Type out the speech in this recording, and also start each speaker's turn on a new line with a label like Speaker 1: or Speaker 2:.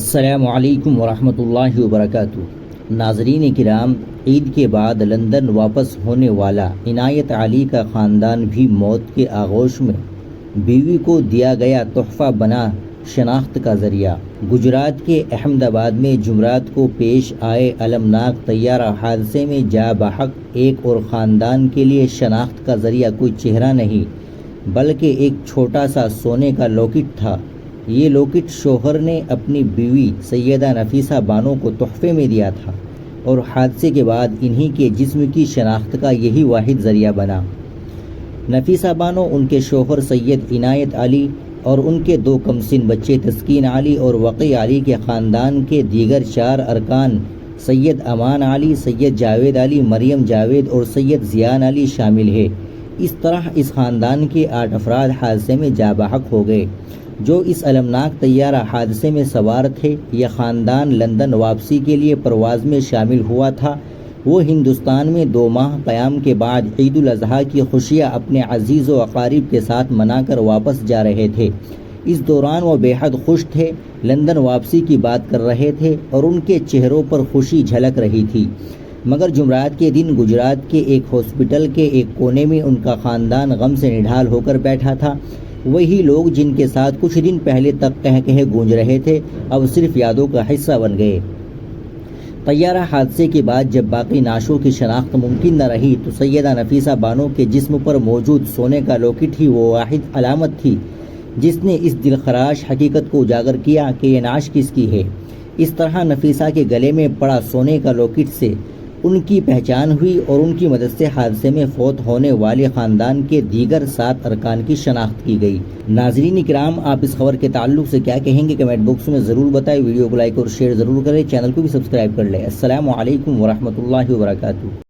Speaker 1: السلام علیکم ورحمۃ اللہ وبرکاتہ۔ ناظرین کرام، عید کے بعد لندن واپس ہونے والا عنایت علی کا خاندان بھی موت کے آغوش میں بیوی کو دیا گیا تحفہ بنا شناخت کا ذریعہ۔ گجرات کے احمد آباد میں جمعرات کو پیش آئے المناک طیارہ حادثے میں جاں بحق ایک اور خاندان کے لیے شناخت کا ذریعہ کوئی چہرہ نہیں بلکہ ایک چھوٹا سا سونے کا لاکٹ تھا۔ یہ لاکٹ شوہر نے اپنی بیوی سیدہ نفیسہ بانو کو تحفے میں دیا تھا اور حادثے کے بعد انہی کے جسم کی شناخت کا یہی واحد ذریعہ بنا۔ نفیسہ بانو ان کے شوہر سید عنایت علی اور ان کے دو کمسن بچے تسکین علی اور وقی علی کے خاندان کے دیگر 4 ارکان سید امان علی، سید جاوید علی، مریم جاوید اور سید زیان علی شامل ہے۔ اس طرح اس خاندان کے 8 افراد حادثے میں جاں بحق ہو گئے۔ جو اس المناک طیارہ حادثے میں سوار تھے، یہ خاندان لندن واپسی کے لیے پرواز میں شامل ہوا تھا۔ وہ ہندوستان میں 2 ماہ قیام کے بعد عید الاضحیٰ کی خوشیاں اپنے عزیز و اقارب کے ساتھ منا کر واپس جا رہے تھے۔ اس دوران وہ بے حد خوش تھے، لندن واپسی کی بات کر رہے تھے اور ان کے چہروں پر خوشی جھلک رہی تھی۔ مگر جمعرات کے دن گجرات کے ایک ہاسپٹل کے ایک کونے میں ان کا خاندان غم سے نڈھال ہو کر بیٹھا تھا۔ وہی لوگ جن کے ساتھ کچھ دن پہلے تک کہے گونج رہے تھے، اب صرف یادوں کا حصہ بن گئے۔ طیارہ حادثے کے بعد جب باقی نعشوں کی شناخت ممکن نہ رہی تو سیدہ نفیسہ بانو کے جسم پر موجود سونے کا لاکٹ ہی وہ واحد علامت تھی جس نے اس دلخراش حقیقت کو اجاگر کیا کہ یہ نعش کس کی ہے۔ اس طرح نفیسہ کے گلے میں پڑا سونے کا لاکٹ سے ان کی پہچان ہوئی اور ان کی مدد سے حادثے میں فوت ہونے والے خاندان کے دیگر 7 ارکان کی شناخت کی گئی۔ ناظرین کرام، آپ اس خبر کے تعلق سے کیا کہیں گے کمنٹ باکس میں ضرور بتائیں۔ ویڈیو کو لائک اور شیئر ضرور کریں، چینل کو بھی سبسکرائب کر لیں۔ السلام علیکم ورحمۃ اللہ وبرکاتہ۔